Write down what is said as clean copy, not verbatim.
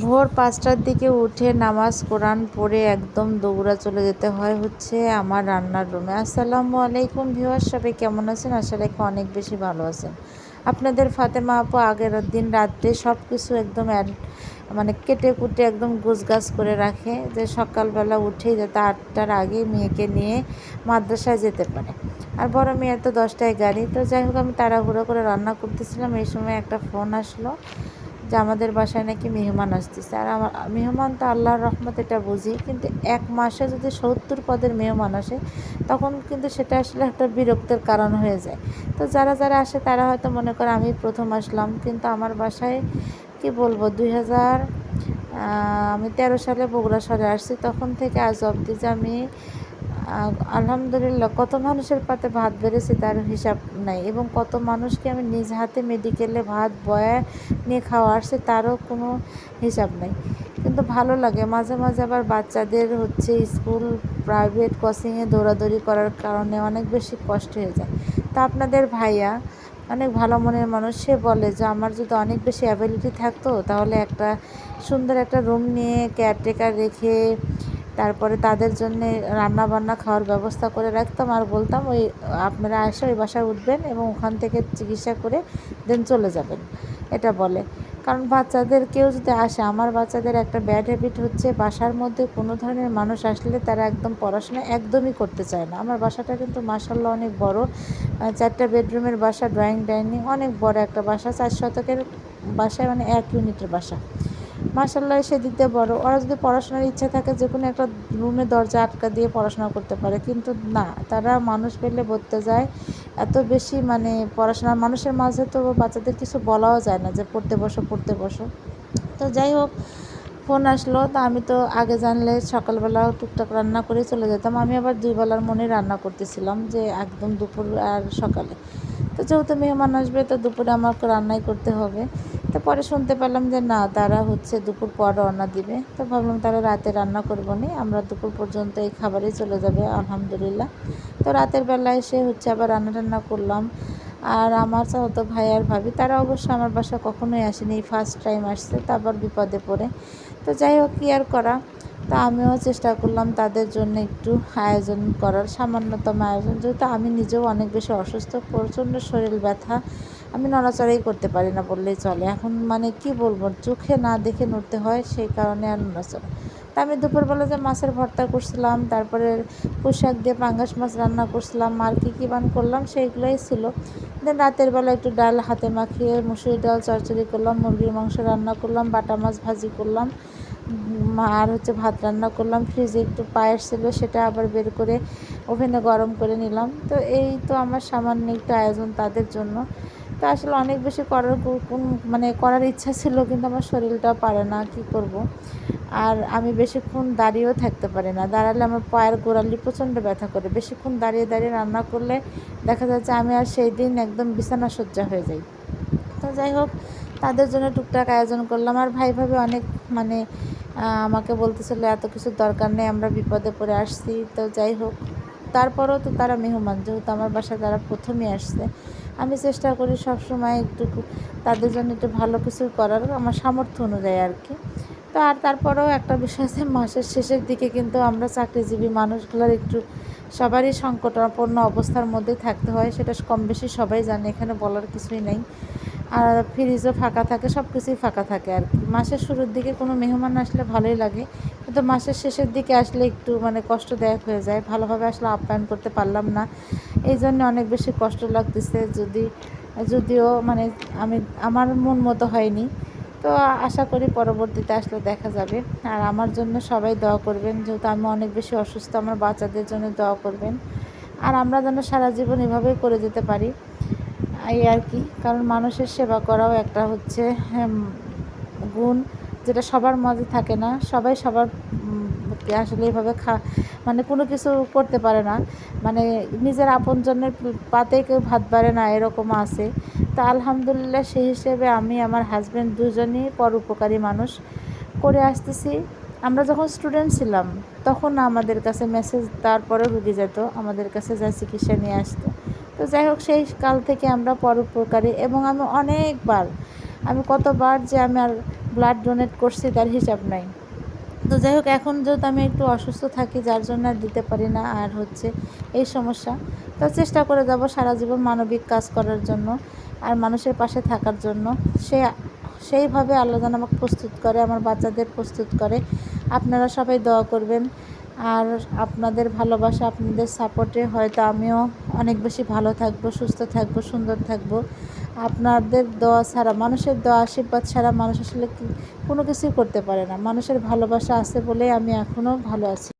ভোর ৫টার দিকে উঠে নামাজ কোরআন পড়ে একদম দৌড়া চলে যেতে হয় হচ্ছে আমার রান্নার রুমে। আসসালামু আলাইকুম ভিউয়ার্স, সবাই কেমন আছেন? আশা রাখি অনেক বেশি ভালো আছেন। আপনাদের ফাতেমা আপু আগের দিন রাত্রে সব কিছু একদম মানে কেটে কুটে একদম গোছগাছ করে রাখে, যে সকালবেলা উঠেই যাতে ৮টার আগে মেয়েকে নিয়ে মাদ্রাসায় যেতে পারে। আর বড় মেয়ের তো 10টায় গাড়ি। তো যাই হোক, আমি তাড়াহুড়ো করে রান্না করতেছিলাম, এই সময় একটা ফোন আসলো যে আমাদের বাসায় নাকি মেহমান আসতেছে। আর আমার মেহমান তো আল্লাহর রহমত, এটা বুঝি, কিন্তু এক মাসে যদি ৭০ পদের মেহমান আসে তখন কিন্তু সেটা আসলে একটা বিরক্তের কারণ হয়ে যায়। তো যারা যারা আসে তারা হয়তো মনে করে আমি প্রথম আসলাম, কিন্তু আমার বাসায় কি বলবো, আমি 13 সালে বগুড়া শহরে আসছি, তখন থেকে আজ অবধি যে আমি আলহামদুলিল্লাহ কত মানুষের পাতে ভাত বেড়েছি তার হিসাব নাই, এবং কত মানুষকে আমি নিজ হাতে মেডিকেলে ভাত বয়া নিয়ে খাওয়া আসছে তারও কোনো হিসাব নাই। কিন্তু ভালো লাগে মাঝে মাঝে। আবার বাচ্চাদের হচ্ছে স্কুল প্রাইভেট কোচিংয়ে দৌড়াদৌড়ি করার কারণে অনেক বেশি কষ্ট হয়ে যায়। তা আপনাদের ভাইয়া অনেক ভালো মনের মানুষ, সে বলে যে আমার যদি অনেক বেশি অ্যাবিলিটি থাকতো তাহলে একটা সুন্দর একটা রুম নিয়ে কেয়ারটেকার রেখে তারপরে তাদের জন্যে রান্না বান্না খাওয়ার ব্যবস্থা করে রাখতাম, আর বলতাম ওই আপনারা এসে ওই বাসায় উঠবেন এবং ওখান থেকে চিকিৎসা করে দেন চলে যাবেন, এটা বলে। কারণ বাচ্চাদের কেউ যদি আসে, আমার বাচ্চাদের একটা ব্যাড হ্যাবিট হচ্ছে বাসার মধ্যে কোনো ধরনের মানুষ আসলে তারা একদম পড়াশোনা একদমই করতে চায় না। আমার বাসাটা কিন্তু মাশাআল্লাহ অনেক বড়, 4টা বেডরুমের বাসা, ড্রয়িং ডাইনিং, অনেক বড় একটা বাসা, 4 শতকের বাসায়, মানে 1 ইউনিটের বাসা। মাশাআল্লাহ সেদিক দিয়ে বড়। ওরা যদি পড়াশোনার ইচ্ছা থাকে যে কোনো একটা রুমে দরজা আটকা দিয়ে পড়াশোনা করতে পারে, কিন্তু না, তারা মানুষ পেলে বলতে যায় এত বেশি, মানে পড়াশোনার মানুষের মাঝে তো বাচ্চাদের কিছু বলাও যায় না যে পড়তে বসো পড়তে বসো। তো যাই হোক, ফোন আসলো, তা আমি তো আগে জানলে সকালবেলা টুকটাক রান্না করে চলে যেতাম। আমি আবার 2 বেলার মনে রান্না করতেছিলাম, যে একদম দুপুর আর সকালে। তো যেহেতু মেহমান আসবে তো দুপুরে আমাকে রান্নাই করতে হবে। তো পরে শুনতে পেলাম যে না, তারা হচ্ছে দুপুর পর রওনা দিবে। তো ভাবলাম তারা রাতে রান্না করবো নি, আমরা দুপুর পর্যন্ত এই খাবারই চলে যাবে আলহামদুলিল্লাহ। তো রাতের বেলা এসে হচ্ছে আবার রান্না টান্না করলাম। আর আমার চাচাতো ভাই আর ভাবি তারা অবশ্য আমার বাসায় কখনোই আসেনি, এই ফার্স্ট টাইম আসছে, তা আবার বিপদে পড়ে। তো যাই হোক, কি আর করা। তা আমিও চেষ্টা করলাম তাদের জন্য একটু আয়োজন করার, সামান্যতম আয়োজন, যেহেতু আমি নিজেও অনেক বেশি অসুস্থ, প্রচণ্ড শরীর ব্যথা, আমি নড়াচড়াই করতে পারি না বললেই চলে। এখন মানে কি বলবো, চোখে না দেখে নড়তে হয়, সেই কারণে আর নড়াচড়া। তা আমি দুপুরবেলা যে মাছের ভর্তা করছিলাম, তারপরে পুঁইশাক দিয়ে পাঙ্গাস মাছ রান্না করছিলাম, আর কী বান করলাম সেইগুলোই ছিল। দেন রাতের বেলা একটু ডাল হাতে মাখিয়ে মুসুরি ডাল চচ্চড়ি করলাম, মুরগির মাংস রান্না করলাম, বাটা মাছ ভাজি করলাম, আর হচ্ছে ভাত রান্না করলাম। ফ্রিজে একটু পায়েস ছিল, সেটা আবার বের করে ওভেনে গরম করে নিলাম। তো এই তো আমার সামান্য একটু আয়োজন তাদের জন্য। তো আসলে অনেক বেশি করার মানে করার ইচ্ছা ছিল, কিন্তু আমার শরীরটা পারে না, কি করব। আর আমি বেশিক্ষণ দাঁড়িয়েও থাকতে পারি না, দাঁড়ালে আমার পায়ের গোড়ালি প্রচণ্ড ব্যথা করে। বেশিক্ষণ দাঁড়িয়ে দাঁড়িয়ে রান্না করলে দেখা যাচ্ছে আমি আর সেই দিন একদম বিছানা সজ্জা হয়ে যাই। তো যাই হোক, তাদের জন্য টুকটাক আয়োজন করলাম। আর ভাই ভাবি অনেক মানে আমাকে বলতেছিল এত কিছুর দরকার নেই, আমরা বিপদে পড়ে আসছি। তো যাই হোক, তারপরেও তো তারা মেহমান, যেহেতু আমার বাসায় তারা প্রথমই আসছে, আমি চেষ্টা করি সবসময় একটু তাদের জন্য একটু ভালো কিছু করার, আমার সামর্থ্য অনুযায়ী আর কি। তো আর তারপরেও একটা বিষয় আছে, মাসের শেষের দিকে কিন্তু আমরা চাকরিজীবী মানুষগুলোর একটু সবারই সংকটাপন্ন অবস্থার মধ্যে থাকতে হয়, সেটা কম বেশি সবাই জানে, এখানে বলার কিছুই নেই। আর ফ্রিজও ফাঁকা থাকে, সব কিছুই ফাঁকা থাকে আর কি। মাসের শুরুর দিকে কোনো মেহমান আসলে ভালোই লাগে, কিন্তু মাসের শেষের দিকে আসলে একটু মানে কষ্টদায়ক হয়ে যায়, ভালোভাবে আসলে আপ্যায়ন করতে পারলাম না, এই জন্য অনেক বেশি কষ্ট লাগতেছে। যদিও মানে আমার মন মতো হয়নি। তো আশা করি পরবর্তীতে আসলে দেখা যাবে। আর আমার জন্য সবাই দোয়া করবেন, যেহেতু আমি অনেক বেশি অসুস্থ, আমার বাচ্চাদের জন্য দোয়া করবেন। আর আমরা যেন সারা জীবন এভাবেই করে যেতে পারি, এই আর কি। কারণ মানুষের সেবা করাও একটা হচ্ছে গুণ, যেটা সবার মাঝে থাকে না। সবাই সবার আসলে এইভাবে মানে কোনো কিছু করতে পারে না, মানে নিজের আপনজনের পাতে কেউ ভাত বাড়ে না, এরকম আছে। তা আলহামদুলিল্লাহ সেই হিসেবে আমি আমার হাজব্যান্ড দুজনই পরোপকারী মানুষ করে আসতেছি। আমরা যখন স্টুডেন্ট ছিলাম তখন আমাদের কাছে মেসেজ তারপরে রুগী যেত, আমাদের কাছে যা চিকিৎসা নিয়ে আসতো। তো যাই হোক, সেই কাল থেকে আমরা পরোপকারী, এবং আমি কতবার যে আমি আর ব্লাড ডোনেট করছি তার হিসাব নাই। তো যাই হোক, এখন যেহেতু আমি একটু অসুস্থ থাকি, যার জন্য আর দিতে পারি না, আর হচ্ছে এই সমস্যা। তো চেষ্টা করে যাব সারা জীবন মানবিক কাজ করার জন্য আর মানুষের পাশে থাকার জন্য। সে সেইভাবে আল্লাহ যেন আমাকে প্রস্তুত করে, আমার বাচ্চাদের প্রস্তুত করে। আপনারা সবাই দোয়া করবেন, আর আপনাদের ভালোবাসা, আপনাদের সাপোর্টে হয়তো আমিও অনেক বেশি ভালো থাকবো, সুস্থ থাকবো, সুন্দর থাকবো। আপনাদের দোয়া ছাড়া, মানুষের দোয়া আশীর্বাদ ছাড়া মানুষ আসলে কোনো কিছুই করতে পারে না। মানুষের ভালোবাসা আছে বলেই আমি এখনও ভালো আছি।